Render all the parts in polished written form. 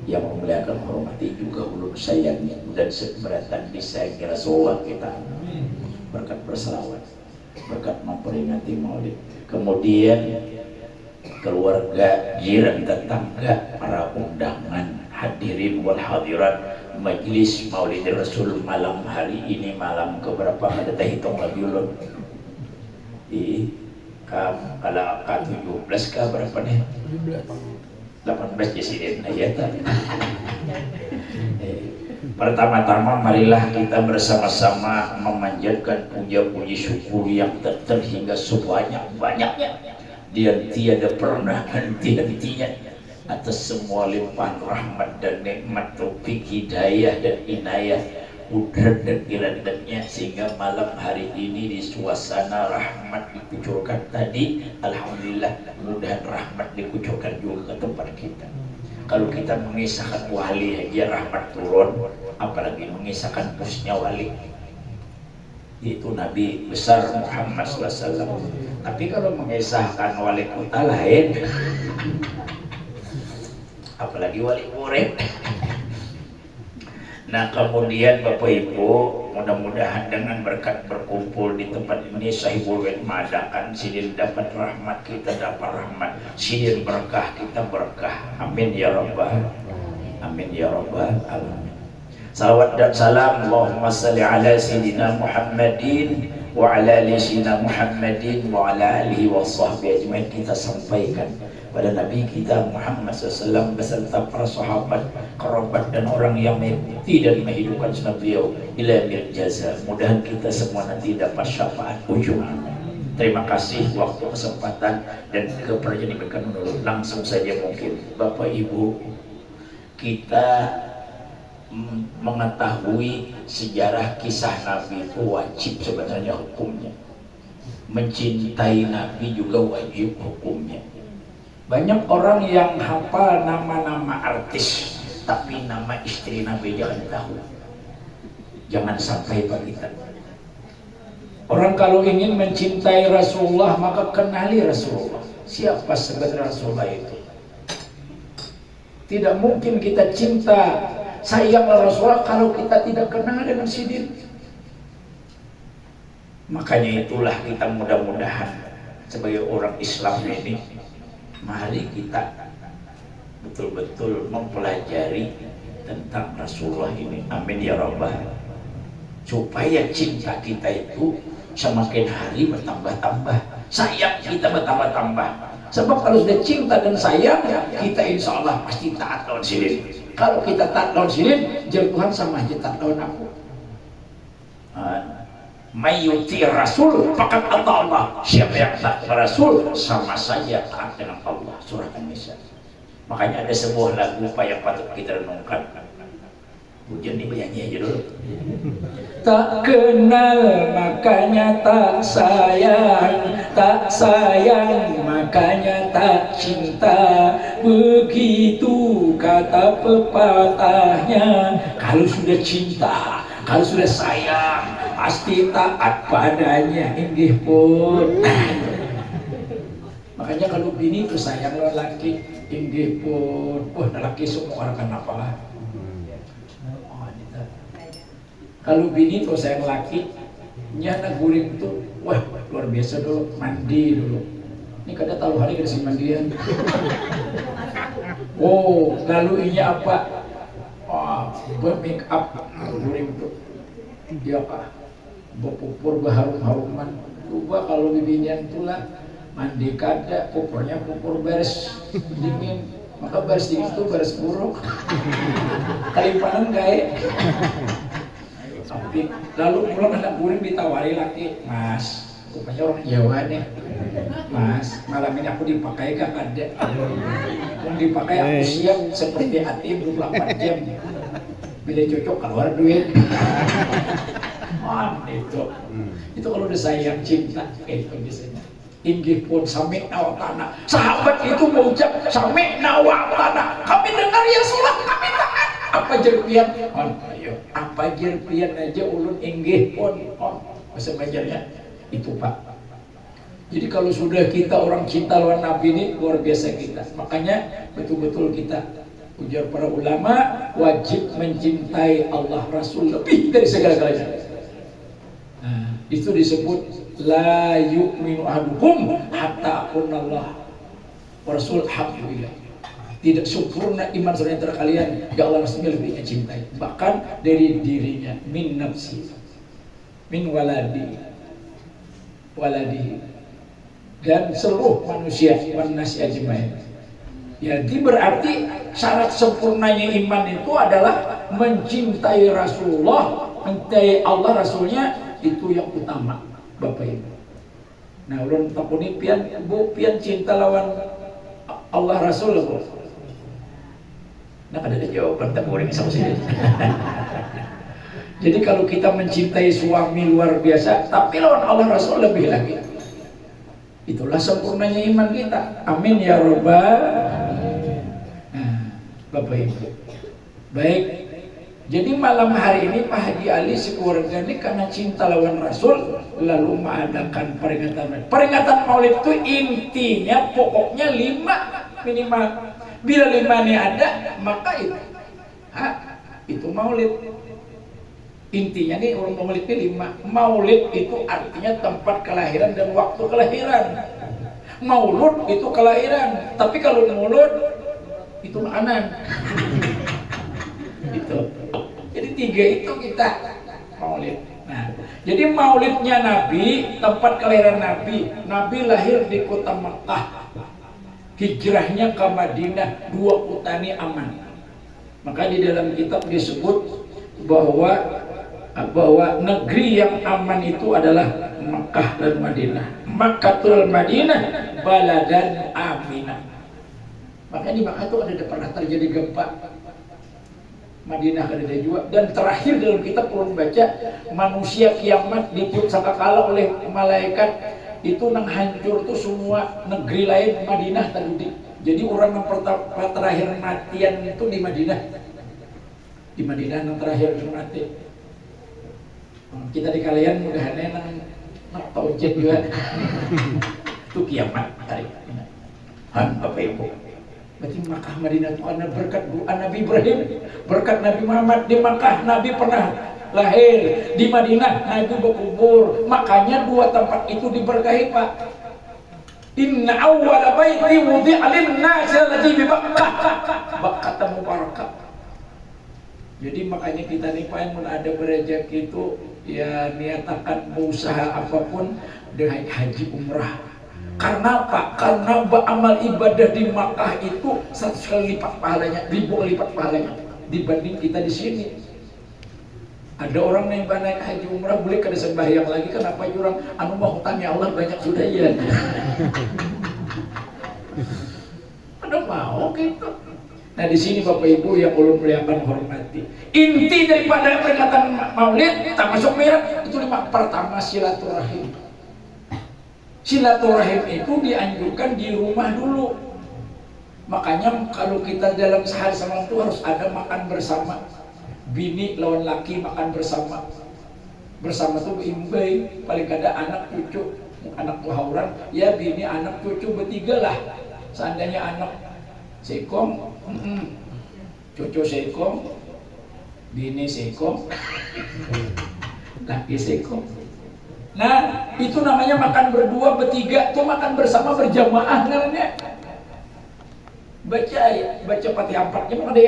yang memuliakan hormati juga ulun sayangnya dan seberatan disayangi Rasulullah kita berkat berselawat, berkat memperingati Maulid. Kemudian keluarga, jiran, tetangga, para undangan, hadirin wal hadirat majelis Maulid Rasul malam hari ini, malam keberapa ada tak hitung lagi ulun di kalau ke-17 ke berapa nih? 18 jadi ayat. Pertama-tama marilah kita bersama-sama memanjatkan puja-puji syukur yang tak terhingga sebanyak-banyaknya dan tiada pernah henti-hentinya atas semua limpahan rahmat dan nikmat, taufik, hidayah dan inayah, udrat dan iradatnya, sehingga malam hari ini di suasana rahmat dikucurkan tadi. Alhamdulillah, mudah rahmat dikucurkan juga ke tempat kita. Kalau kita mengisahkan wali aja rahmat turun, apalagi mengisahkan busnya wali. Itu Nabi besar Muhammad SAW. Tapi kalau mengisahkan wali kota lain, apalagi wali murid. Nah kemudian Bapak Ibu, mudah-mudahan dengan berkat berkumpul di tempat ini Sahibul Wed mengadakan sidin dapat rahmat, kita dapat rahmat, sidin berkah, kita berkah. Amin ya rabbal amin ya rabbal alamin. Salawat dan salam Allahumma salli ala sayyidina Muhammadin wa ala ali sayyidina Muhammadin wa ala alihi wa sahbihi ajmain kita sampaikan pada Nabi kita Muhammad SAW beserta para sahabat, kerabat dan orang yang mengikuti dan menghidupkan sunnah beliau ila yaumil jaza. Mudahan kita semua nanti dapat syafaat ujung. Terima kasih waktu, kesempatan dan kepercayaan diberikan menurut. Langsung saja mungkin Bapak Ibu, kita mengetahui sejarah kisah Nabi itu wajib sebenarnya hukumnya. Mencintai Nabi juga wajib hukumnya. Banyak orang yang hafal nama-nama artis, tapi nama istri Nabi jangan tahu. Jangan sampai begitu. Orang kalau ingin mencintai Rasulullah maka kenali Rasulullah. Siapa sebenarnya Rasulullah itu? Tidak mungkin kita cinta, sayang Rasulullah kalau kita tidak kenal dengan sidin. Makanya itulah kita mudah-mudahan sebagai orang Islam ini, mari kita betul-betul mempelajari tentang Rasulullah ini. Amin ya rabbal. Supaya cinta kita itu semakin hari bertambah-tambah, sayang kita bertambah-tambah. Sebab kalau sudah cinta dan sayang, kita insya Allah pasti taat lawan sidin. Kalau kita taat lawan sidin, jadi Tuhan sama aja taat lawan aku. Mayuti Rasul fakat Allah. Siapa yang taat Rasul sama saja taat dengan Allah. Surah An-Nisa. Makanya ada sebuah lagu yang patut kita renungkan. Hujan nih nyanyi aja dulu. Tak kenal makanya tak sayang makanya tak cinta. Begitu kata pepatahnya. Kalau sudah cinta, kalau sudah sayang, pasti taat padanya. Inggih pun. Makanya kalau bini itu sayang lelaki, inggih pun. Lelaki semua orang kenapa lah. Kalau bini tuh sayang laki, nyana guring tuh, wah luar biasa dulu, mandi dulu. Ini kadang tahu hari kasih mandian. Oh, lalu ini apa? Make up guring tuh. Dia apa? Berpupur berharum-haruman. Coba kalau bibinian tulah mandi kada, pupurnya pupur beres dingin. Maka beres dingin itu beres buruk. Kalimpanan gaya. Lalu pulang anak guring ditawari laki, Mas, rupanya orang Jawa nih, Mas, malam ini aku dipakai gak ada. Yang dipakai aku siap seperti hati 24 jam. Bila cocok keluar duit. Itu kalau udah sayang cinta kayak itu biasanya. Inggih pun sami nawatana. Sahabat itu mengucap sami nawatana. Kami dengar ya Rasulullah, kami taat. Apa jerpian? Apa jerpian aja ulun inggih pun. Bahasa belajarnya itu Pak. Jadi kalau sudah kita orang cinta lawan Nabi ini luar biasa kita. Makanya betul-betul kita Ujar para ulama, wajib mencintai Allah Rasul lebih dari segala-galanya. Nah, itu disebut la yu'minu ahadukum hatta akunallah wa rasul habbu ilaihi. Tidak sempurna iman seorang antara kalian ya Allah Rasulnya lebih mencintai, bahkan dari dirinya, min nafsi, min waladi, dan seluruh manusia, wan nasi ajmain. Jadi berarti syarat sempurnanya iman itu adalah mencintai Rasulullah, mencintai Allah Rasulnya, itu yang utama, Bapak Ibu. Nah, ulun takuni pian cinta lawan Allah Rasul, Bu. Nah, ada jawaban tak boleh sama sini. Jadi kalau kita mencintai suami luar biasa, tapi lawan Allah Rasul lebih lagi. Itulah sempurnanya iman kita. Amin ya Rabbal. Nah, Bapak Ibu. Baik. Jadi malam hari ini Pak Haji Ali sekeluarga ini karena cinta lawan Rasul lalu mengadakan peringatan Maulid itu intinya pokoknya 5 minimal. Bila 5 ini ada, maka itu Maulid. Intinya nih orang Maulid ini 5. Maulid itu artinya tempat kelahiran dan waktu kelahiran. Maulud itu kelahiran. Tapi kalau maulud itu makanan. Itu. Jadi 3 itu kita Maulid. Nah, jadi Maulidnya Nabi, tempat kelahiran Nabi. Nabi lahir di kota Makkah. Hijrahnya ke Madinah, 2 kota ini aman. Maka di dalam kitab disebut bahwa negeri yang aman itu adalah Makkah dan Madinah. Makkatul Madinah baladan aminah. Makanya di Makkah itu ada pernah terjadi gempa. Madinah ada juga. Dan terakhir dalam kitab perlu baca, manusia kiamat ditiup sangkakala oleh malaikat itu nang hancur tuh semua negeri lain Madinah tadi. Jadi orang yang terakhir matian itu di Madinah. Di Madinah yang terakhir mati. Kita di kalian mudah-mudahan nang taujet juga. Itu kiamat hari. Bapak Ibu. Berarti Makkah Madinah itu karena berkat doa Nabi Ibrahim, berkat Nabi Muhammad. Di Makkah Nabi pernah lahir, di Madinah Nabi berkubur. Makanya 2 tempat itu diberkahi, Pak. Inna awwala baiti wudi'a lin-nasi alladzi bi Makkah. Makkah mubarakah. Jadi makanya kita nih Pak yang ada berrezeki itu ya niatakan berusaha apapun dengan haji umrah. Karena apa? Karena amal ibadah di Makkah itu 100 kali lipat pahalanya, 1000 kali lipat pahalanya dibanding kita di sini. Ada orang yang naik haji umrah boleh kada sembahyang lagi, kenapa orang anu mau hutangnya Allah banyak sudah ya. Ada mau gitu. Nah di sini Bapak Ibu yang ulun muliakan hormati, inti daripada peringatan Maulid termasuk Mi'raj itu 5. Pertama silaturahim. Silaturahim itu dianjurkan di rumah dulu. Makanya kalau kita dalam sehari semalam itu harus ada makan bersama. Bini lawan laki makan bersama. Bersama tuh imbai, paling kada anak cucu, anak hauran, ya bini anak cucu bertiga lah. Seandainya anak sekong, cucu sekong, bini sekong, laki sekong. Nah, itu namanya makan berdua, bertiga, itu makan bersama berjamaah namanya. Baca Fatihah 4-nya mau ada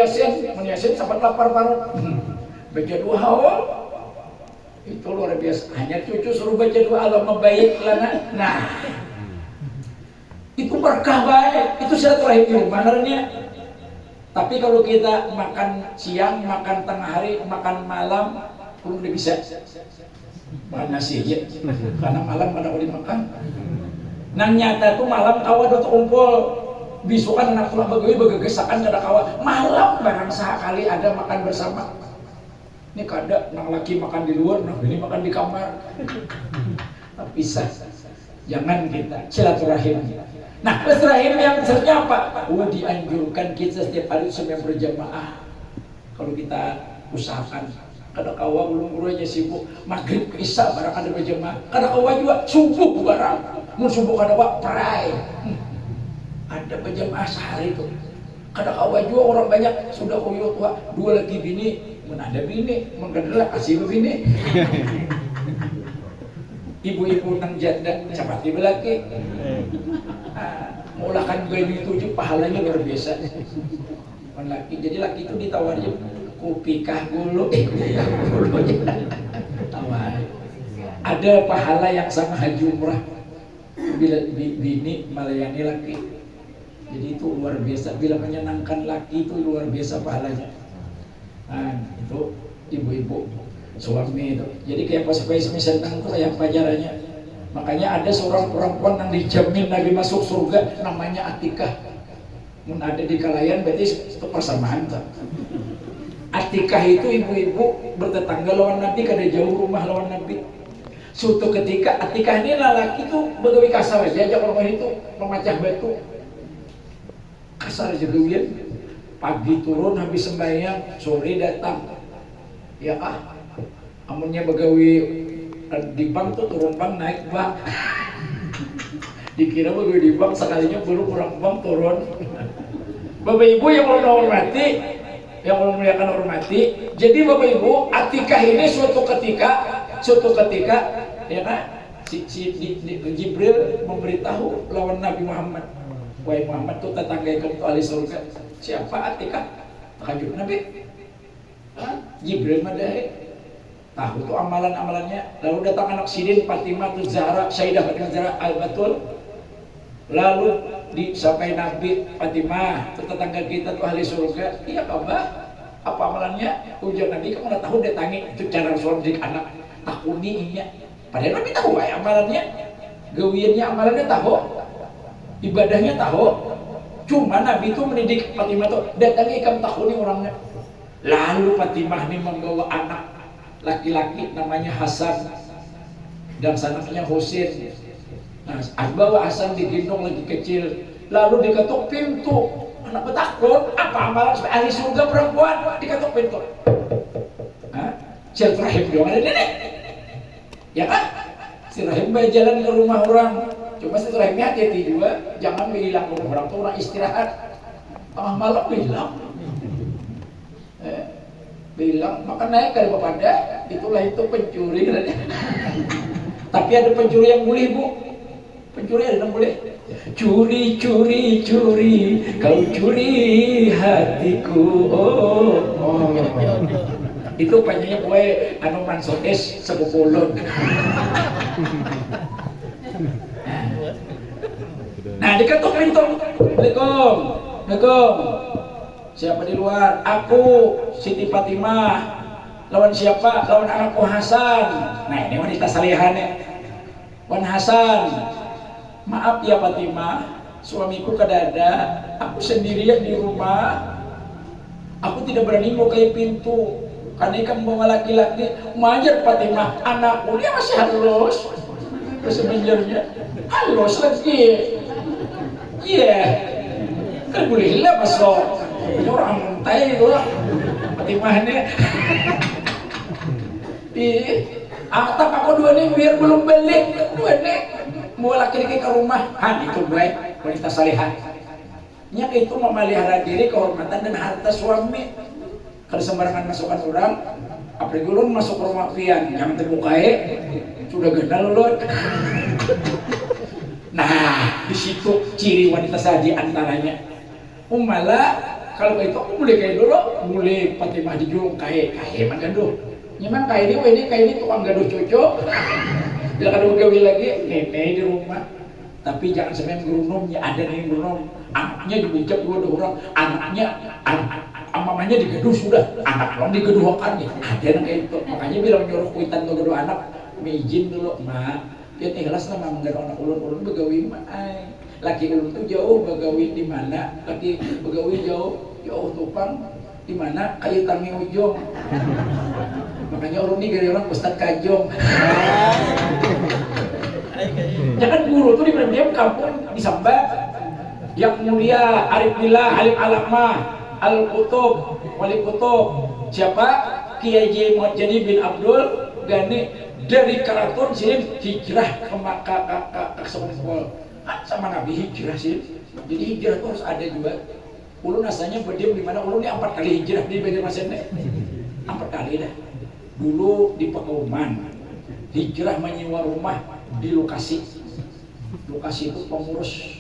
Yasin sampai lapar parut. Baca 2 haul. Itu luar biasa. Hanya cucu suruh baca 2 Allahumma baik lana. Nah. Itu berkah baik. Itu silaturahim di rumah namanya. Tapi kalau kita makan siang, makan tengah hari, makan malam, belum bisa. Makan nasi aja. Karena malam pada boleh makan. Nang nyata tuh malam kawan atau kumpul. Bisukan anak pulang begitu begegesakan kada kawa malam barang sekali ada makan bersama. Ini kada nang laki makan di luar, nang ini makan di kamar. Tapi bisa. Jangan kita silaturahim. Nah, silaturahim yang sebenarnya apa? Dianjurkan kita setiap hari sembahyang berjamaah. Kalau kita usahakan kada kawa ulun aja sibuk maghrib ke isya barang ada berjamaah. Kada kawa juga subuh barang. Mun subuh kada kawa pray. Ada berjamaah sehari itu. Kada kawa juga orang banyak sudah koyo tua, 2 lagi bini, mun ada bini, mun kada kasih bini. Ibu-ibu nang janda capati belaki. Mulakan bayi 7 pahalanya luar biasa. Laki, jadi laki itu ditawarin kupikah gulu, kupikah gulu. Tawar. Ada pahala yang sama haji umrah bila bini melayani laki. Jadi itu luar biasa, bila menyenangkan laki itu luar biasa pahalanya. Nah, itu ibu-ibu suami itu. Jadi kayak pas senang itu kayak pacarannya. Makanya ada seorang perempuan yang dijamin Nabi masuk surga namanya Atikah. Mun ada di Kalayan berarti itu persamaan tak? Atikah itu ibu-ibu bertetangga lawan Nabi, kada jauh rumah lawan Nabi. Suatu ketika Atikah ini lelaki itu begawi kasar aja, ajak orang itu memecah batu. Kasar aja gawian. Pagi turun habis sembahyang, sore datang. Ya amunnya begawi di bank tuh turun bank naik bank. Dikira begawi di bank sekalinya belum orang bank turun. Bapak Ibu yang mau hormati, yang mau muliakan hormati. Jadi Bapak Ibu, Atikah ini suatu ketika ya kan Jibril memberitahu lawan Nabi Muhammad, wahai Muhammad tuh tetangga kamu tuh ahli surga. Siapa Atikah? Takjub Nabi. Jibril madahi tahu tuh amalan-amalannya. Lalu datang anak Sidin Fatimah tuh Zahra, Sayyidah Fatimah Zahra Al-Batul. Lalu disampaikan Nabi, Fatimah tuh tetangga kita tuh ahli surga. Iya kabar? Apa amalannya? Ujar Nabi, kamu udah tahu datangi itu cara suami didik anak. Takuni iya. Padahal Nabi tahu ya amalannya. Gawiannya amalannya tahu. Ibadahnya tahu. Cuma Nabi itu mendidik Fatimah tuh datangi kamu takuni orangnya. Lalu Fatimah ini membawa anak laki-laki namanya Hasan dan anaknya Husain. Nah, bawa Hasan digendong lagi kecil, lalu diketuk pintu. Anak bertakut, apa amalan ahli surga perempuan diketuk pintu? Si Rahim dong ada nenek, ya kan? Si Rahim jalan ke rumah orang, cuma si Rahimnya hati-hati juga, jangan hilang ke rumah orang tuh, orang istirahat. Tengah malam bilang maka naik kali bapada, itulah itu pencuri. Tapi ada pencuri yang boleh Bu, pencuri ada yang boleh. Curi, kau curi hatiku. Itu panjangnya gue anu mansotes sebupulun. Nah diketuk pintu. Assalamualaikum. Siapa di luar? Aku, Siti Fatimah. Lawan siapa? Lawan anakku Hasan. Nah ini wanita salihannya. Wan Hasan, maaf ya Fatimah, suamiku kada ada. Aku sendirian di rumah. Aku tidak berani buka pintu. Karena ikan bawa laki-laki. Majar Fatimah, anakku dia masih halus. Terus menjarnya halus lagi. Iya, kan boleh lah masuk. Ini orang muntai itu lah Fatimahnya. Atap aku dua nih biar belum balik. Dua nih mau laki-laki ke rumah. Itu gue wanita salihah. Nya itu memelihara diri, kehormatan dan harta suami. Kalau sembarangan masukkan orang, apalagi ulun masuk rumah pian, jangan terbukai, sudah gendal ulun. Nah, di situ ciri wanita sadi antaranya. Malah kalau itu aku mulai kayak dulu, mulai Fatimah dijulung kayak emang gaduh. Nyaman kayak ini tukang gaduh cocok. Bila kada gawe lagi, nenek di rumah. Tapi jangan sampai gerunumnya ada nih gerunum. Anaknya dibujak dua orang, mamanya digaduh sudah, anak orang digaduhkan nih. Ada yang kayak itu. Makanya bilang nyuruh kuitan tuh gaduh anak, izin dulu, mak. Dia ikhlas lah mah menggaduh anak ulun begawi mah. Laki ulun tuh jauh begawi di mana? Laki begawi jauh tupang di mana? Kayu Tangi Ujung. Makanya ulun nih dari orang Ustadz Kajong. Jangan guru tuh di diam kampung di Samba. Yang mulia Arif Billah, Alim Alakmah, Al-Qutub, Wali Qutub. Siapa? Kiai J. Muhammad bin Abdul Ghani dari Karaton sini hijrah ke Makkah ke Semarang. Sama Nabi hijrah sih. Jadi hijrah itu harus ada juga. Ulun asalnya berdiam di mana? Ulun ini 4 kali hijrah di Banjarmasin deh. 4 kali dah. Dulu di Pekauman, hijrah menyewa rumah di lokasi. Lokasi itu pengurus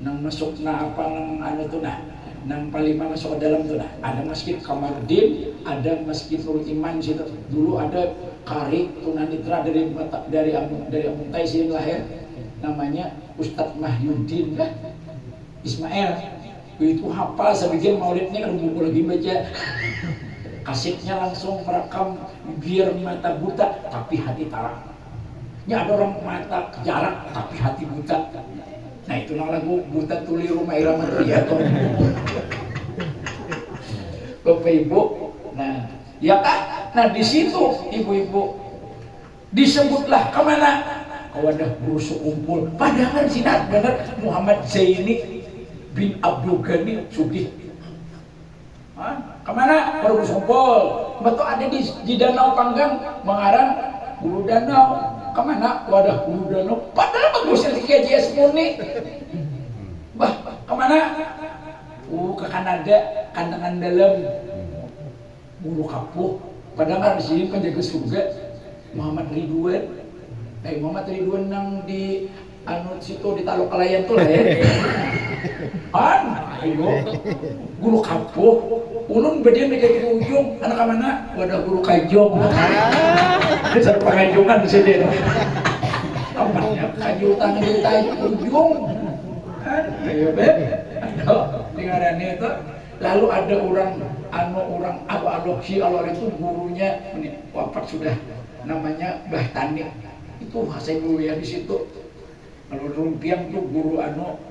nang masuk na apa nang ano tuh nah, nang palima masuk ke dalam tuh nah. Ada masjid Kamardin, ada masjid Nurul Iman situ. Dulu ada kari tunanitra dari Amuntai sini lahir, namanya Ustadz Mahyudin kan? Ismail. Itu hafal sebagian maulidnya kan buku lagi baca. Kasetnya langsung merekam biar mata buta tapi hati tarang. Ya ada orang mata jarak tapi hati buta. Nah itu lagu buta tuli rumah irama Triaton. Bapak Ibu, nah ya kan? Nah di situ ibu-ibu disebutlah kemana? Wadah guru sekumpul. Padahal sinat bener Muhammad Zaini bin Abdul Ghani Sugih. Kemana? Baru sekumpul. Betul ada di Danau Panggang, mengarang Guru Danau. Kemana? Wadah Guru Danau. Padahal bagusnya di KJS Murni. Bah, kemana? Ke Kanada, kandangan dalam. Guru Kapuh. Padahal di sini penjaga surga Muhammad Ridwan. Muhammad Ridwan nang di situ di Taluk Kalayan tuh lah ya. Guru Kapuh. Ulun bedian di ujung, anak mana? Wadah Guru Kajong. Dasar pengajongan di sini. Tempatnya kajul tangan di ujung. Ayo beb. Dengarannya itu. Lalu ada orang Aloksi itu gurunya ini wafat sudah, namanya Mbah Tani. Itu saya guru ya di situ. Kalau Rumpiang tuh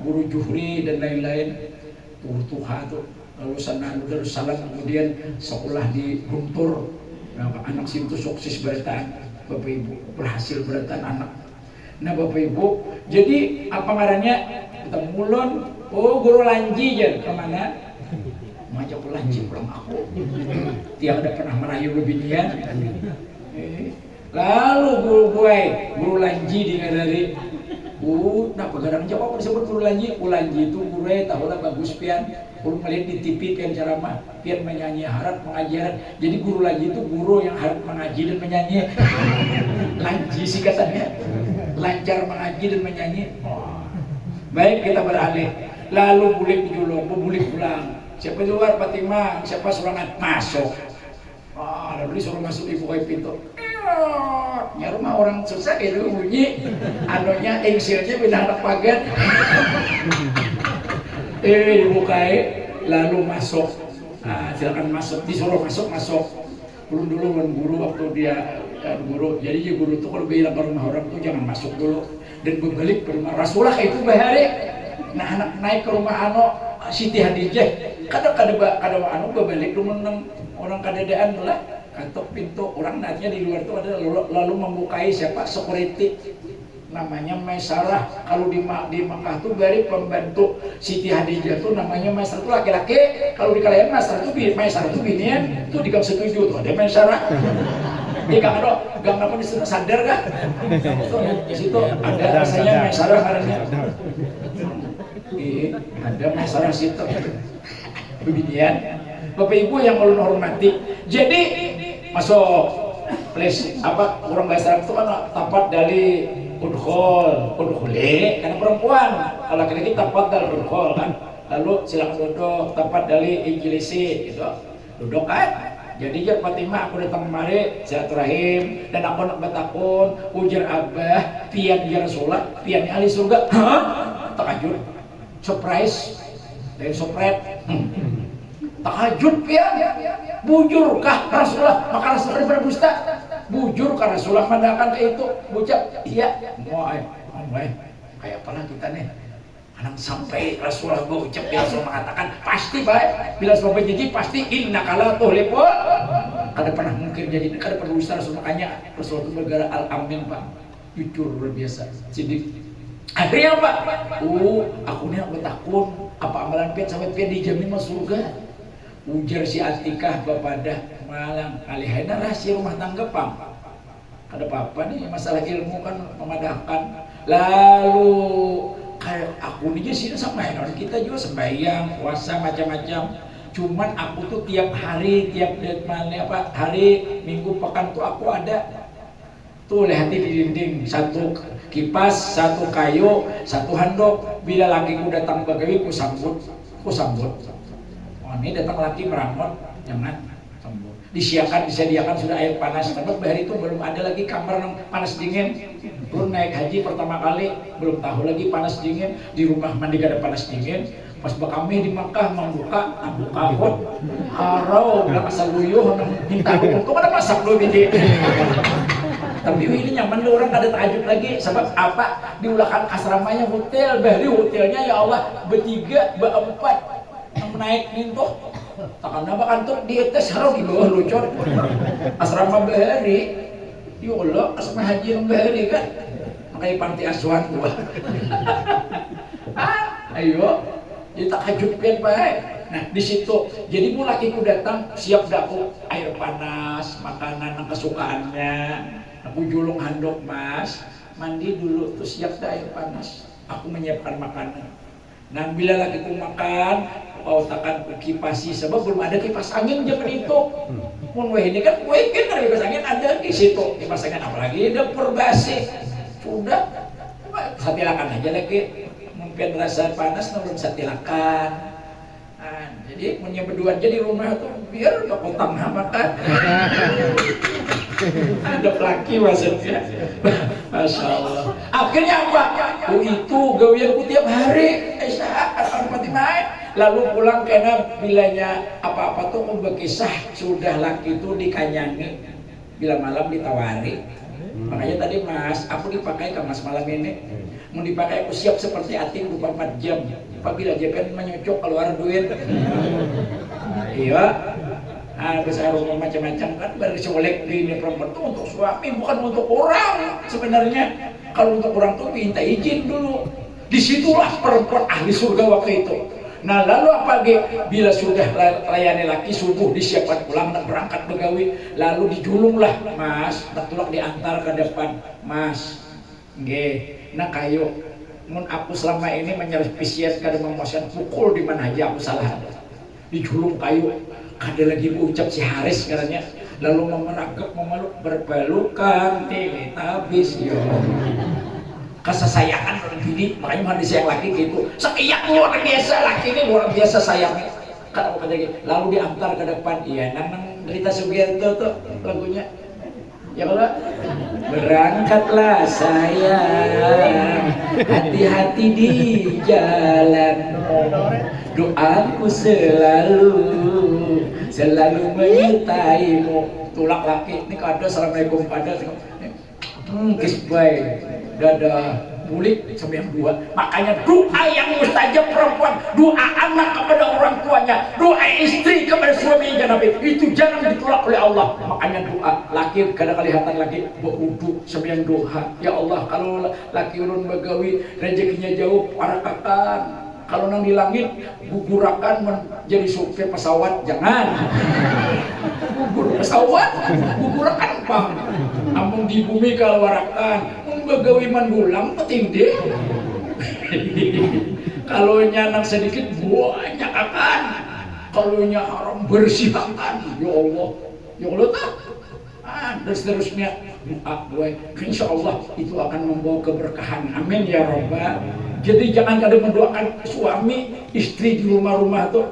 guru Juhri dan lain-lain, guru Tuha tuh. Lalu sana Darussalam, kemudian sekolah di Guntur. Nah, anak situ sukses berataan, Bapak Ibu, berhasil berataan anak. Nah Bapak Ibu, jadi apa ngarannya? Kita mulon, guru Lanji ya kemana? Ngajak Lanji pulang aku. Dia udah pernah merayu lebihnya. Lalu guru Lanji dari nah pegadang Jawa disebut guru Lanji. Lanji itu guru tahu lah bagus pian. Guru melihat di TV pian ceramah, pian menyanyi harap pengajaran. Jadi guru Lanji itu guru yang harap mengaji dan menyanyi. Lanji sih katanya, lancar mengaji dan menyanyi. Baik, kita beralih. Lalu bulik julung, bulik pulang. Siapa luar Fatimah, siapa surangat masuk. Lalu disuruh masuk ibu koi pintu. Ya rumah orang susah itu bunyi anonya engsilnya pindah anak pagar. Dibukai lalu masuk. Nah, silakan masuk, disuruh masuk. Dulu guru waktu dia guru. Jadi dia guru tuh kalau bilang ke rumah orang tuh jangan masuk dulu dan berbalik ke rumah Rasulullah itu bahari. Nah anak naik ke rumah Siti Hadijah. Kadang berbalik rumah orang kadadaan lah. Ketok pintu orang nantinya di luar itu ada lalu membukai siapa security namanya Maisarah. Kalau di Makkah tuh dari pembantu Siti Hadijah tuh namanya Maisarah tuh laki-laki. Kalau di kalian Maisarah tuh binian tuh di gang setuju tuh ada Maisarah. Di gang apa disuruh sadar kah? Di situ ada rasanya Maisarah karena ada Maisarah situ binian. Bapak Ibu yang perlu hormati. Jadi masuk please orang bahasa Arab itu kan tapat dari udkhule karena perempuan, kalau laki-laki tapat dari udkhul kan. Lalu silakan duduk, tapat dari injilisi gitu. Duduk kan. Jadi ya Fatimah aku datang kemari silaturahim dan aku nak bertakun ujar Abah pian ya Rasulullah pian ahli surga. Hah? Takjub. Surprise. Dari sopret. Tahajud pian. Bujur kah Rasulullah? Maka Rasulullah berdusta. Bujur kah Rasulullah mendakan ke itu? Bucap. Iya. Kayak apa kita nih? Anak sampai Rasulullah berucap, dia Rasul mengatakan pasti baik. Bila sampai jadi pasti inna kala tuhlipul. Kada pernah mungkin jadi, kada perlu usaha Rasul, makanya Rasul itu bergara al-amin Pak. Jujur luar biasa. Sidik. Akhirnya Pak. Aku nih aku takut. Apa amalan pian sampai pian dijamin masuk surga. Ujar si Atikah bapadah malang alihena rahasia rumah tangga Pang. Ada apa-apa nih masalah ilmu kan memadahkan. Lalu kayak aku nih sini sama orang kita juga sembahyang, puasa macam-macam. Cuman aku tuh tiap hari, tiap hari, minggu, pekan tuh aku ada. Tuh lihat di dinding, satu kipas, satu kayu, satu handuk. Bila lakiku datang begawi, ku sambut. Oh ini datang laki meramot, jangan sambut. Disediakan sudah air panas. Tapi hari itu belum ada lagi kamar yang panas dingin. Belum naik haji pertama kali, belum tahu lagi panas dingin. Di rumah mandi gak ada panas dingin. Pas kami di Makkah membuka kok harau udah asal luyuh minta hukum ada masak dulu biji. Tapi ini nyaman loh, orang ada takjub lagi. Sebab apa? Diulahkan asramanya hotel, bahari hotelnya ya Allah bertiga, berempat yang naik nintuh. Takkan nama kantor di atas harau di bawah lucor. Asrama bahari, ya Allah asrama haji yang bahari kan, makanya panti asuhan gua. Ayo, jadi takjub kan baik. Nah di situ, jadi lakiku datang siap daku air panas, makanan yang kesukaannya. Aku julung handuk mas, mandi dulu terus siap dah air panas. Aku menyiapkan makanan. Nah bila lagi ku makan, kau takkan kipasi sebab belum ada kipas angin zaman itu. Mun ini kan weekend ada kipas angin ada di situ. Kipas angin apalagi dapur basi. Sudah, satilakan aja lagi. Mungkin rasa panas belum satilakan. Nah, jadi punya berdua aja di rumah tuh biar gak potong makan. Ada laki maksudnya. Masya Allah. Akhirnya apa? Itu gawianku tiap hari. Lalu pulang karena bilanya apa-apa tuh berkisah sudah laki itu dikanyangi. Bila malam ditawari. Makanya tadi mas, aku dipakai ke mas malam ini. Mau dipakai aku siap seperti ating 24 jam. Apabila JPN menyocok keluar duit. Iya. Besar rumah macam-macam kan baru disolek di ini perempuan itu untuk suami bukan untuk orang sebenarnya. Kalau untuk orang tuh minta izin dulu. Disitulah perempuan ahli surga waktu itu. Nah lalu apa bila sudah layani laki subuh disiapkan pulang dan berangkat begawi, lalu dijulunglah mas, tertulak diantar ke depan mas. Nah kayu, mun aku selama ini menyerpisiat kada memuaskan pukul di mana aja aku salah. Dijulung kayu. Ada lagi ucap si Haris katanya, lalu memeragap memeluk berpelukan tidak habis yo. Kesayangan orang bini, makanya mandi sayang laki gitu. Sayang luar biasa laki ini luar biasa sayangnya. Kan apa lagi? Lalu diantar ke depan, iya nang Rita Sugiarto tuh lagunya. Ya Allah, berangkatlah sayang, hati-hati di jalan. Doaku selalu menyertaimu. Tulak laki ini kada assalamualaikum pada kiss bye dadah mulik sampai yang dua. Makanya doa yang mustajab perempuan, doa anak kepada orang tuanya, doa istri kepada suaminya Nabi itu jangan ditolak oleh Allah. Makanya doa laki kada kelihatan lagi berwudu sembahyang doa. Ya Allah kalau laki ulun begawi rezekinya jauh parakakan. Kalau nang di langit gugurakan menjadi supir pesawat jangan. Gugur pesawat, gugurakan apa? Namun di bumi kalau warakan, begawi mandulang petinde. Kalau nyanang sedikit banyak akan. Kalau nya haram bersih akan. Ya Allah tak. Dan seterusnya insya Allah itu akan membawa keberkahan. Amin ya Rabbal. Jadi jangan kada mendoakan suami istri di rumah-rumah tuh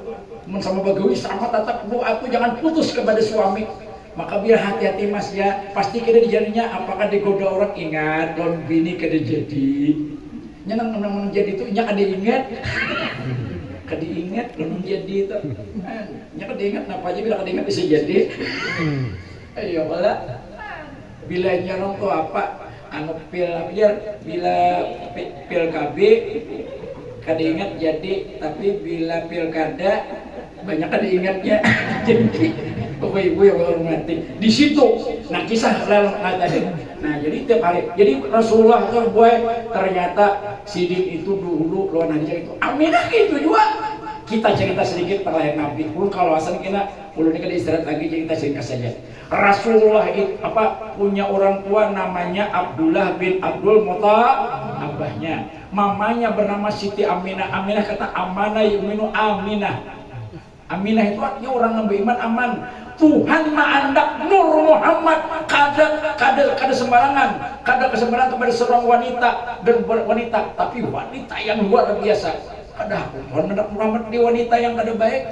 sama begawi sama tetap doa tuh jangan putus kepada suami. Maka biar hati-hati mas ya, pasti kada dijadinya apakah digoda orang ingat lawan bini kada jadi. Nyenang jadi tuh nya kada ingat. Kada ingat lawan jadi tuh. Nya kada ingat napa aja bila kada ingat bisa jadi. Ayo bala. Bila nyarong tuh apa? Anu bila KB kada ingat jadi, tapi bila pilkada banyak kada ingatnya. Jadi Bapak Ibu yang hormati di situ. Nah kisah lalu tadi. Nah jadi tiap hari. Jadi Rasulullah tuh ternyata sidin itu dulu lawan aja itu. Aminah gitu juga. Kita cerita sedikit terlahir Nabi. Ulun kalau asal kita, ulun ini istirahat lagi, jadi kita cerita saja. Rasulullah itu punya orang tua namanya Abdullah bin Abdul Muttalib, abahnya. Mamanya bernama Siti Aminah. Aminah kata amanah yuminu Aminah. Aminah itu artinya orang yang beriman aman. Tuhan ma'andak Nur Muhammad kada sembarangan, kada kesembarangan kepada seorang wanita dan wanita, tapi wanita yang luar biasa. Kada Tuhan mendak Muhammad di wanita yang kada baik,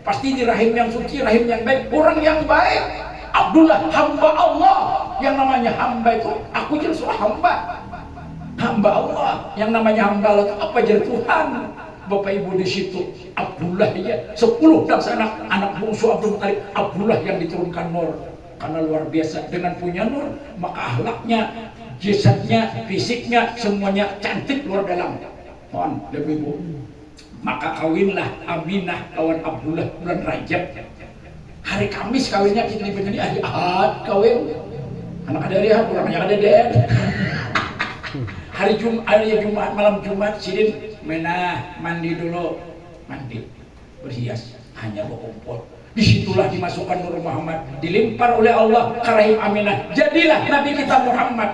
pasti di rahim yang suci, rahim yang baik, orang yang baik. Abdullah hamba Allah, yang namanya hamba itu aku jadi seorang hamba Allah, yang namanya hamba Allah itu apa jadi Tuhan. Bapak Ibu di situ Abdullah ya 10 dan anak bungsu Abdul Muttalib, Abdullah yang diturunkan Nur, karena luar biasa dengan punya Nur maka akhlaknya, jasadnya, fisiknya semuanya cantik luar dalam. Mohon lebih Bu, maka kawinlah Aminah lawan Abdullah bulan Rajab. Hari Kamis kawinnya, kita dibenci hari Ahad kawin. Anak ada lihat orangnya ada den. Hari Jumat malam Jumat sidin menah mandi dulu, mandi berhias hanya berkumpul. Disitulah dimasukkan Nur Muhammad, dilimpar oleh Allah ke rahim Aminah, jadilah Nabi kita Muhammad.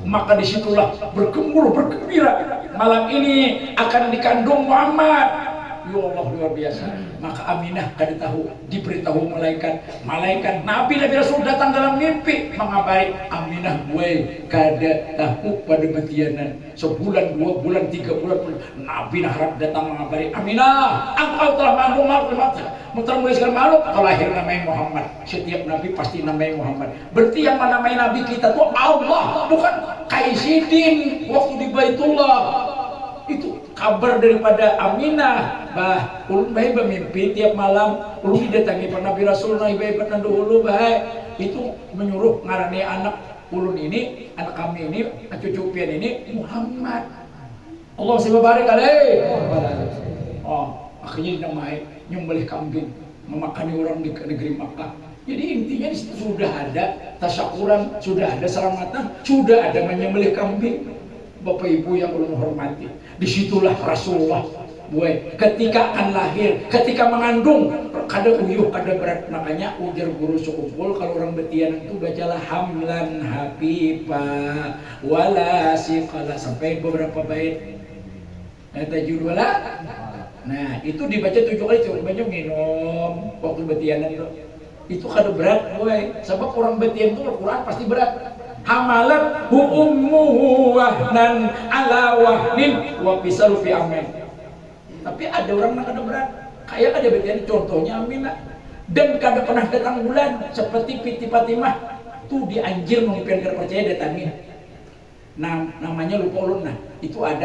Maka disitulah bergembira malam ini akan dikandung Muhammad. Ya Allah luar biasa. Maka Aminah kada tahu, diberitahu malaikat Nabi Rasul datang dalam mimpi mengabari Aminah gue kada tahu pada betianan sebulan, 2 bulan, 3 bulan Nabi harap datang mengabari Aminah engkau telah mengandung muter-muliskan makhluk terlahir namanya Muhammad. Setiap Nabi pasti namanya Muhammad. Berarti yang namanya Nabi kita tuh Allah, bukan Kaisidin waktu di Baitullah. Itu kabar daripada Aminah. Bah, ulun baik bermimpi tiap malam, ulun didatangi per Nabi Rasul, naik baik dulu baik. Itu menyuruh ngarani anak ulun ini, anak kami ini, cucu pian ini Muhammad. Allah sibabarik alaih. Oh, akhirnya dinamai nyembelih kambing, memakani orang di negeri Makkah. Jadi intinya di situ sudah ada tasyakuran, sudah ada selamatan, sudah ada menyembelih kambing. Bapak Ibu yang ulun hormati, disitulah Rasulullah ketika akan lahir, ketika mengandung, kada uyuh, kada berat. Makanya ujar guru sukupul kalau orang betian itu bacalah hamlan hafifa wala siqala sampai beberapa bait. Tajud wala. Nah, itu dibaca 7 kali, coba minum waktu betianan itu. Itu kada berat, sebab orang betian itu Al-Qur'an pasti berat. Hamalat ummuhu wahnan ala wahnin wa fisalu fi amin. Tapi ada orang yang kada berat, kayak ada betian contohnya Aminah, dan kada pernah datang bulan seperti Siti Fatimah tuh dianjir mengimpian kada percaya datangin. Nah, namanya lupa ulun. Nah, itu ada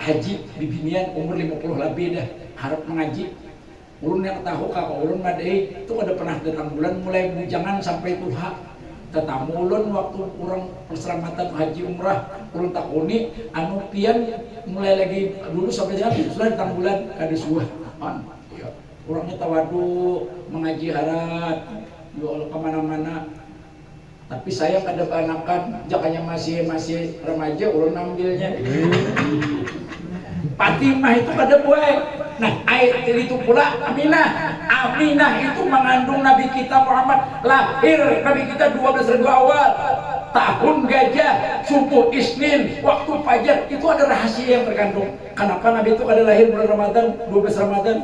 haji bibinian umur 50 lebih dah harap mengaji. Ulun yang tahu kakak ulun madai itu kada pernah datang bulan mulai bujangan sampai tuha. Tetamu ulun waktu orang perselamatan haji umrah ulun takuni anu pian mulai lagi dulu sampai sekarang sudah datang bulan kada suah. Ya. Orangnya tawadu mengaji harat jual kemana-mana. Tapi saya kada anakan jakanya masih remaja ulun ambilnya. Fatimah itu kada buai. Nah, ayat itu pula Aminah itu mengandung Nabi kita Muhammad, lahir Nabi kita 12 ribu awal tahun gajah, subuh Isnin, waktu fajar. Itu ada rahasia yang terkandung. Kenapa Nabi itu kada lahir bulan Ramadan, 12 Ramadan?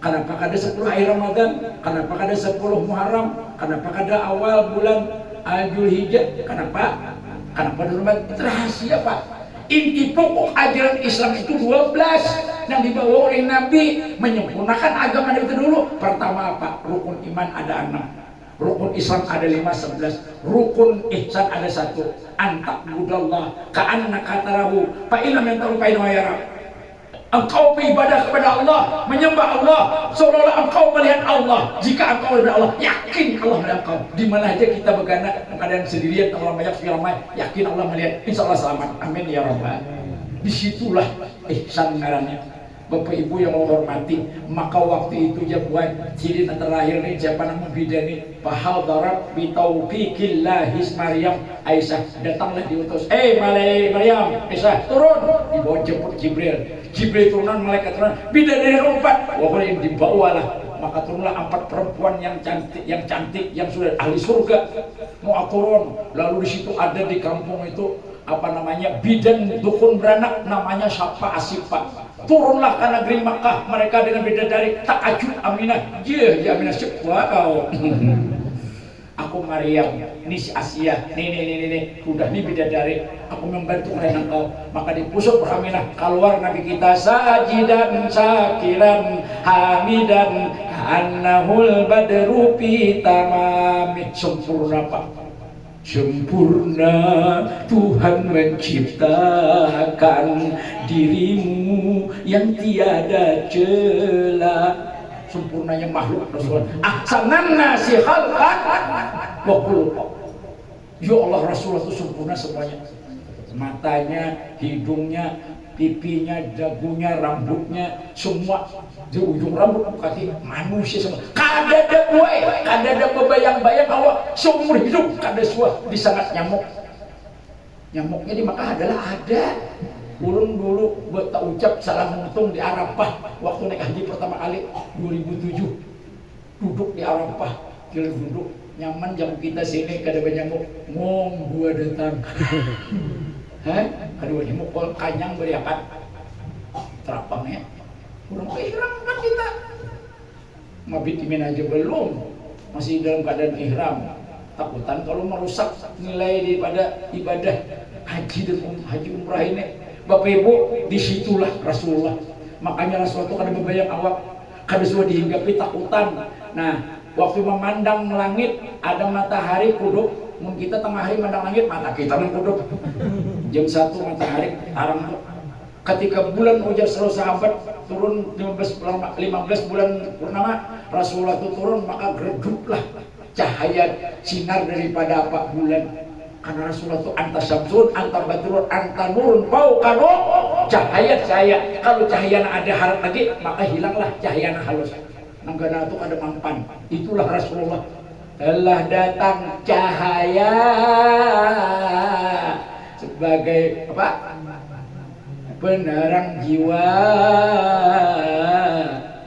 Kenapa kada 10 hari Ramadan? Kenapa kada 10 Muharram? Kenapa kada awal bulan Zulhijjah? Kenapa di Ramadan? Itu rahasia, Pak. Inti pokok ajaran Islam itu 12 yang dibawa oleh Nabi menyempurnakan agama Nabi itu dulu. Pertama apa? Rukun iman ada 6, rukun Islam ada 5, 11, rukun ihsan ada 1. Antak budallah ka'annaka tarahu fa illam yantahu fa innahu yara. Engkau beribadah kepada Allah, menyembah Allah seolah-olah engkau melihat Allah. Jika engkau melihat Allah, yakin Allah melihat engkau. Di mana aja kita bergana keadaan sendirian, Allah banyak ramai, yakin Allah melihat. Insya Allah selamat. Amin ya rabbal. Disitulah ihsan ngarannya. Bapak Ibu yang mau hormati, maka waktu itu ya buat ciri terakhir nih siapa nama bidani bahal darab bitaufikillah Maryam Aisyah datanglah diutus. Maryam Aisyah turun, dibawa jemput Jibril. Jibril turunan, malaikat turunan, bidadari 4. Wah, yang dibawalah, maka turunlah 4 perempuan yang cantik, yang sudah ahli surga. Mau turun, lalu di situ ada di kampung itu apa namanya, bidan dukun beranak, namanya Syafa Asifa. Turunlah ke negeri Makkah mereka dengan bidadari takajub Aminah. Ya Aminah syuk, wow. Aku Maryam, ini si Asia, nih, udah nih bidadari, aku membantu kalian engkau. Maka dipusuk Aminah, keluar Nabi kita sajidan syakiran hamidan annahul badru fi tamami. Sempurna Pak, sempurna Tuhan menciptakan dirimu yang tiada celah. Sempurnanya makhluk Rasulullah. Ahsanan nasi khalqan wa khuluqan. Ya Allah, Rasulullah itu sempurna semuanya. Matanya, hidungnya, pipinya, dagunya, rambutnya, semua di ujung rambut kaki manusia semua. Kada ada buai, kada ada bebayang-bayang Allah seumur hidup, kada suah disangat nyamuk. Nyamuknya di Makkah adalah ada. Ulun dulu buat tak ucap salam untung di Arafah waktu naik haji pertama kali 2007, duduk di Arafah, kira duduk nyaman, jam kita sini kada banyak nyamuk, ngong gua datang. Kedua nyamuk kol kanyang beriakan terapangnya kurang ihram kan kita mabit imin aja belum, masih dalam keadaan ihram, takutan kalau merusak nilai daripada ibadah haji dan haji umrah ini. Bapak Ibu, disitulah Rasulullah. Makanya Rasulullah itu kada bebayang awak, kada sudah dihinggapi takutan. Nah, waktu memandang langit ada matahari kuduk, mun kita tengah hari mandang langit mata kita kuduk. Jam 1 matahari arang tuh. Ketika bulan ujar seluruh sahabat turun 15 bulan purnama, Rasulullah itu turun, maka gereduplah cahaya sinar daripada apa bulan. Karena Rasulullah itu anta syamsun, anta badrun, anta nurun, fauqano cahaya. Kalau cahaya ada harap lagi, maka hilanglah cahaya halus. Nanggana itu ada mampan. Itulah Rasulullah. Telah datang cahaya sebagai apa? Penerang jiwa.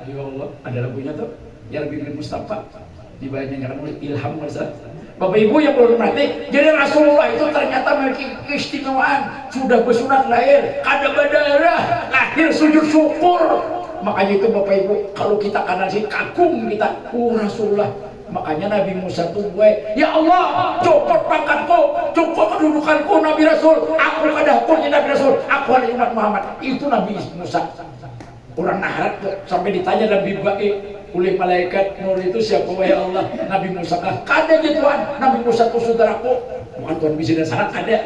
Ya Allah, ada lagunya tuh. Ya Rabbi Mustafa dibanyakan oleh Ilham Ustaz. Bapak Ibu yang berhormati, jadi Rasulullah itu ternyata memiliki keistimewaan. Sudah bersunat lahir, kada berdarah, lahir sujud syukur. Makanya itu Bapak Ibu, kalau kita kenal sih kagum kita, Rasulullah. Makanya Nabi Musa tuh gue, ya Allah, copot pangkatku, copot kedudukanku Nabi Rasul. Aku kada hukumnya Nabi Rasul, aku adalah umat Muhammad. Itu Nabi Musa. Orang naharat sampai ditanya Nabi Ba'i oleh malaikat Nur itu siapa wahai Allah? Nabi Musa kah? Kada gitu Tuhan. Nabi Musa itu saudaraku, bukan Tuhan bisa dan sangat ada.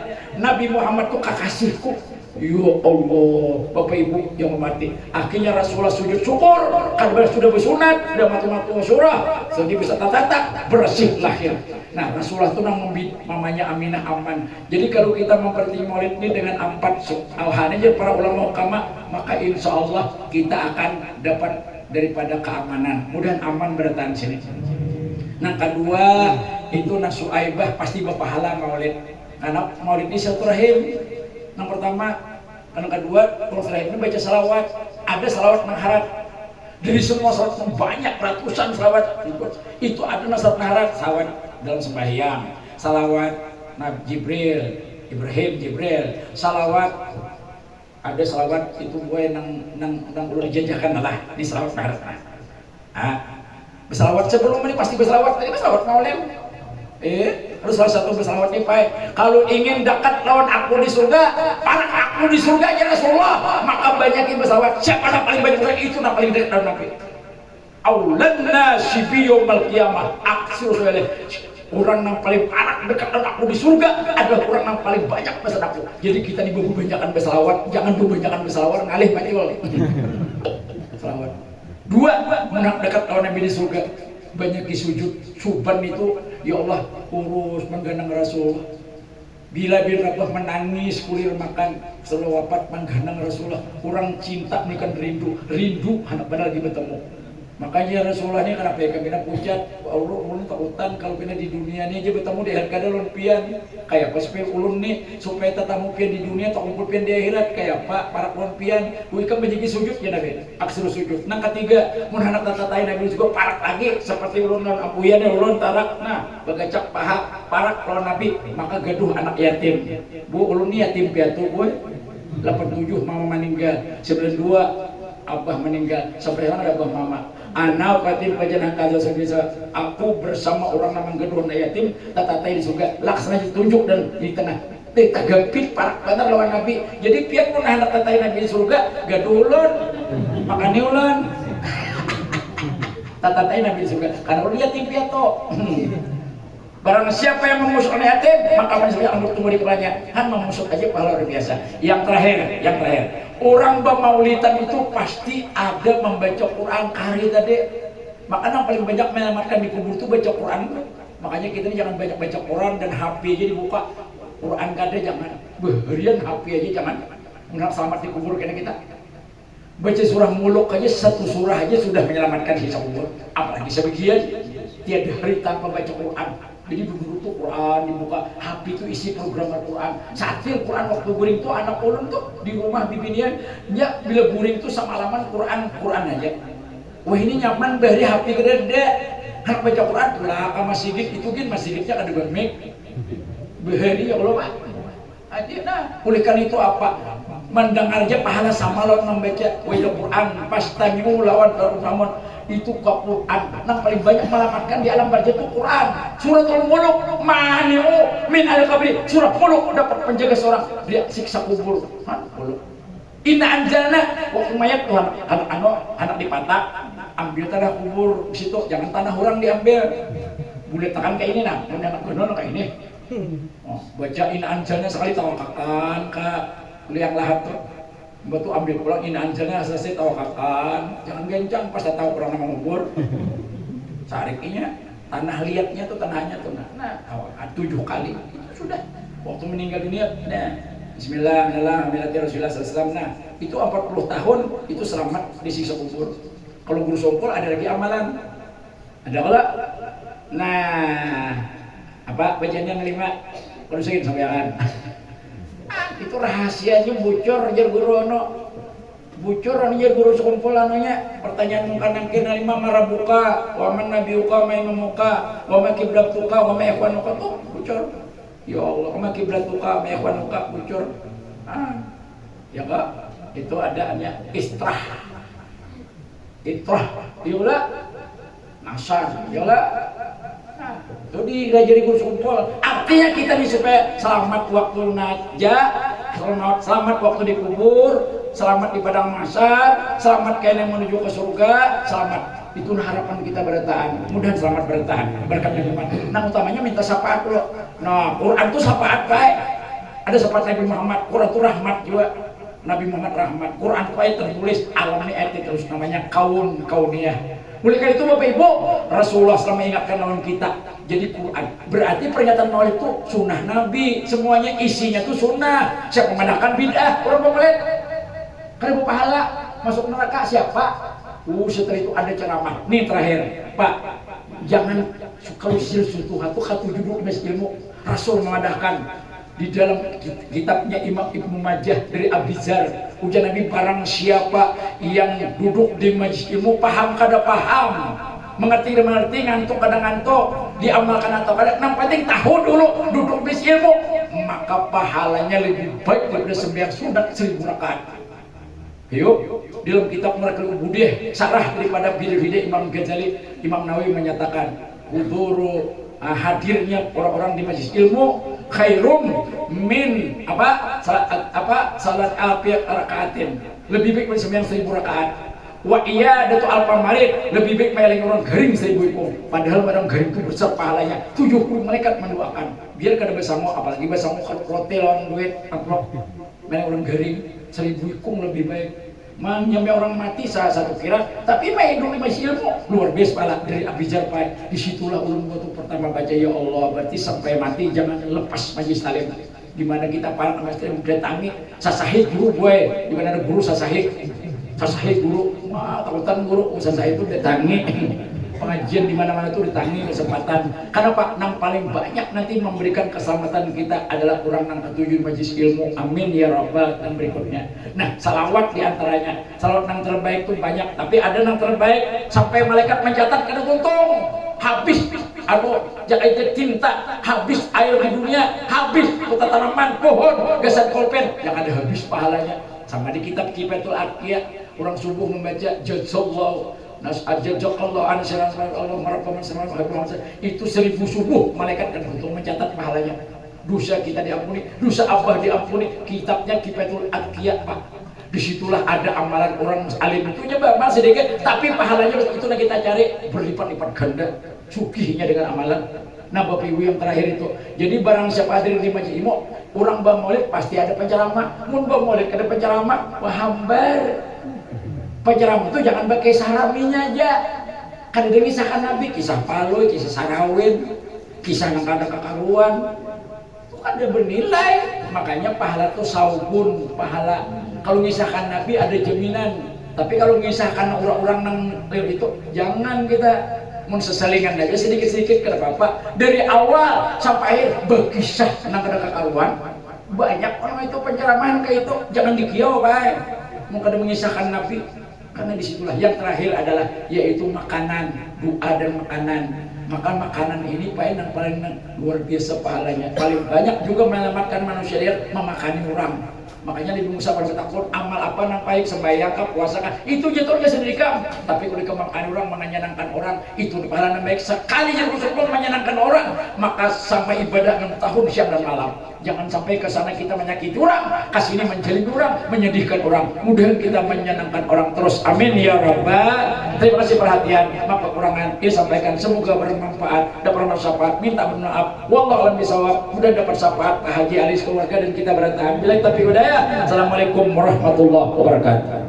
Nabi Muhammad itu kekasihku. Ya Allah, Bapak Ibu yang mati. Akhirnya Rasulullah sujud syukur, karena sudah bersunat, sudah mati-mati surah, jadi bisa tata bersih lahir. Nah, Rasulullah itu namanya Aminah aman. Jadi kalau kita memperti maulid ini dengan 4 alhannya para ulama ukama, maka insya Allah kita akan dapat daripada keamanan. Mudah aman bertahan sini. Nah, kedua itu nasuaibah pasti berpahala maulid. Karena maulid ini silaturahim. Yang pertama, yang kedua, kalau silaturahim ini baca salawat. Ada salawat mengharap. Dari semua salawat banyak ratusan salawat itu ada salawat mengharap, salawat dalam sembahyang, salawat Nabi Jibril, Jibril, salawat ada salawat itu gue nang perlu dijajakan lah. Ini salawat mengharap. Bersalawat sebelum ini pasti bersalawat. Ini bersalawat maulid. Terus salah satu bersalawat nih Pak, kalau ingin dekat lawan aku di surga, para aku di surga aja Rasulullah, maka banyakin bersalawat. Siapa yang paling banyak bersalawat itu yang paling dekat dengan Nabi. Aulan nasi biyomal qiyamah, aksir sekali. Orang yang paling parah dekat dengan aku di surga adalah orang yang paling banyak bersalawat aku. Jadi kita dibanyakan bersalawat, jangan dibanyakan bersalawat ngalih mati wal. Salawat. 2, menang dekat lawan Nabi di surga. Banyak sujud suban itu, ya Allah urus mengganang Rasulullah. Bila Rabbah menangis kulir makan selalu wafat mengganang Rasulullah. Orang cinta ini kan rindu anak benar lagi bertemu. Makanya Rasulullah ini kenapa ya kami pucat Allah ulun tautan kalau kena di dunia ini aja bertemu di akhirat ulun pian kayak pas supaya ulun nih supaya tetamu pian di dunia tak kumpul pian di akhirat kayak pak para ulun pian kan menjadi sujud ya nabi aksur sujud. Nah ketiga mun anak tatatai nabi juga parak lagi seperti ulun non apuyan ulun tarak nah bagacak paha parak lawan nabi maka gaduh anak yatim bu ulun nih yatim piatu bu 87 mama meninggal 92 abah meninggal sampai sekarang ada abah mama anak katim pajanang kaza sebisa aku bersama orang namang gedung yatim tatatai di surga laksana ditunjuk dan di tengah tagapit para benar lawan nabi jadi pian pun anak tatai nabi di surga gadulun makanya ulan tatatai nabi di surga karena udah yatim piato barang siapa yang memusuh yatim maka manusia yang bertemu di kepalanya memusuh aja pahala luar biasa. Yang terakhir orang bermaulidan itu pasti ada membaca Quran kari tadi. Makanya yang paling banyak menyelamatkan di kubur itu baca Quran. Makanya kita ini jangan banyak baca Quran dan HP aja dibuka. Quran kada jangan. Beharian HP aja jangan. Menang selamat di kubur kena kita. Baca surah muluk aja satu surah aja sudah menyelamatkan sisa kubur. Apalagi sebagian tiada hari tanpa baca Quran. Jadi dulu tuh Quran dibuka, HP itu isi program Al-Quran. Satil Quran waktu guring tuh anak ulun tuh di rumah bibinian, ya bila guring tuh semalaman Quran aja. Wah ini nyaman dari HP gede, anak baca Quran lah sama sigit itu gin masjidnya kada bermik. Behari ya Allah Pak. Aja nah, pulihkan itu apa? Mendengarnya pahala sama lawan membaca Quran pas tamimu lawan namun itu ke Quran yang paling banyak melamatkan di alam barzah itu Quran suratul muluk mani'u min al-qabri surah muluk dapat penjaga seorang dia siksa kubur muluk inna anjalna waktu mayat Tuhan anak dipatak ambil tanah kubur di situ jangan tanah orang diambil boleh tekan kayak ini nah anak gunung kayak ini baca inna anjalna sekali tawakakan kak liang lahat tuh batu ambil pulang ini anjalnya selesai tawakakan jangan gencang pas tahu orang nama ngubur sarikinya tanah liatnya tuh tanahnya tuh nah 7 kali itu sudah waktu meninggal dunia nah Bismillahirrahmanirrahim nah itu 40 tahun itu selamat di siksa kubur. Kalau guru songkol ada lagi amalan ada kalau nah apa bacaannya 5 kalau segini sampean itu rahasianya bocor jar guru ono bocor jar guru sekumpul anunya pertanyaan mungkin kena 5 marabuka wa man nabiyuka ma imamuka wa ma kiblatuka wa ma ikhwanuka tuh bocor ya Allah wa ma kiblatuka ma ikhwanuka bocor ya Pak itu adaannya istrah diulah nasar diulah itu diajari guru sekumpul artinya kita nih supaya selamat waktu najah selamat waktu dikubur selamat di padang mahsyar selamat kalian yang menuju ke surga selamat itu harapan kita bertahan mudah selamat bertahan berkat nikmat nah utamanya minta syafaat loh nah Quran itu syafaat baik ada syafaat Nabi Muhammad Quran itu rahmat juga Nabi Muhammad rahmat Quran itu ayat tertulis alam ini ayat terus namanya kauniyah. Oleh karena itu Bapak Ibu, Rasulullah selama ingatkan lawan kita jadi Quran. Berarti pernyataan Maulid itu sunnah Nabi, semuanya isinya itu sunnah. Siapa memandangkan bid'ah, orang pemelit. Karena pahala masuk neraka siapa? Setelah itu ada ceramah. Nih terakhir, Pak, jangan kalau silsilah itu satu judul mes ilmu. Rasul memadahkan di dalam kitabnya Imam Ibnu Majah dari Abizar ujar Nabi barang siapa yang duduk di majlis ilmu paham kada paham mengerti ngantuk kada ngantuk diamalkan atau kada yang penting tahu dulu duduk di ilmu maka pahalanya lebih baik daripada sembahyang sunat 1000 rakaat. Yuk dalam kitab Murakal Ubudiyah sarah daripada bid'ah Imam Ghazali Imam Nawawi menyatakan huduru hadirnya orang-orang di majlis ilmu khairum min salat alfiat rakaatin lebih baik sembahyang 1000 rakaat wa iyadatu alfal marid lebih baik melayani orang garing 1000 ekor padahal orang garing itu besar pahalanya 70 malaikat mendoakan biar kada bersama apalagi bersama hotel on duit amplop melayani orang garing 1000 ekor lebih baik nyampe orang mati satu kira tapi main dulu masih ilmu luar biasa pala dari Abizar Pak disitulah ulun waktu pertama baca ya Allah berarti sampai mati jangan lepas majlis talim dimana kita para majlis talim datangi sasahid guru gue dimana ada guru sasahid guru Wah, takutan guru usaha saya itu ditangi. Pengajian di mana-mana itu ditangi kesempatan. Karena Pak, yang paling banyak nanti memberikan keselamatan kita adalah kurang nang ketujuh majlis ilmu. Amin ya rabbal dan berikutnya. Nah, salawat diantaranya. Salawat yang terbaik itu banyak, tapi ada yang terbaik sampai malaikat mencatat kada untung. Habis jaga tinta, habis air di dunia, habis kota tanaman, pohon, gasan kolpen, yang ada habis pahalanya. Sama di kitab Kifatul Aqiyah, orang subuh membaca jazallahu nas'ajazakallahu ansalan Allah marapaman salam itu 1000 subuh malaikat kan untuk mencatat pahalanya. Dosa kita diampuni, dosa abah diampuni. Kitabnya Kifatul Aqiyah, Pak. Disitulah ada amalan orang alim itu coba masih sedikit, tapi pahalanya itu kita cari berlipat-lipat ganda, sugihnya dengan amalan. Nah, Bapak Ibu yang terakhir itu, jadi barang siapa hadir di majlis ilmu, orang bang maulid pasti ada penceramah. Mun bang maulid ada penceramah, wah hambar. Penceramah itu jangan pakai saraminya aja. Kan ada kisah Nabi, kisah Paloi, kisah Sarawin, kisah yang ada kekaruan. Itu kan ada bernilai. Makanya pahala itu saubun pahala. Kalau ngisahkan Nabi ada jaminan. Tapi kalau ngisahkan orang-orang yang itu jangan kita menseselingan aja sedikit-sedikit ke apa-apa. Dari awal sampai akhir berkisah nang ada kekaruan. Banyak orang itu penceramaan kayak itu jangan dikiau Pak. Mau kada mengisahkan Nabi. Karena disitulah yang terakhir adalah yaitu makanan, doa dan makanan. Maka makanan ini Pak yang paling luar biasa pahalanya. Paling banyak juga menyelamatkan manusia dia memakani orang. Makanya di Musa pada takut amal apa nang baik sembahyang kah puasa kah itu jatuhnya sendiri kam. Tapi kalau dikembangkan orang menyenangkan orang itu pahala yang baik sekali yang Rasul menyenangkan orang maka sampai ibadah 6 tahun siang dan malam. Jangan sampai ke sana kita menyakiti orang, kasini menjelin orang, menyedihkan orang. Mudah kita menyenangkan orang terus. Amin ya rabbal. Terima kasih perhatian. Maaf kekurangan disampaikan. Semoga bermanfaat, dapat bermanfaat. Minta maaf. Wallahu a'lam bishawab. Mudah dapat syafaat Haji Alis keluarga dan kita bertahan. Bila tapi budaya. Assalamualaikum warahmatullahi wabarakatuh.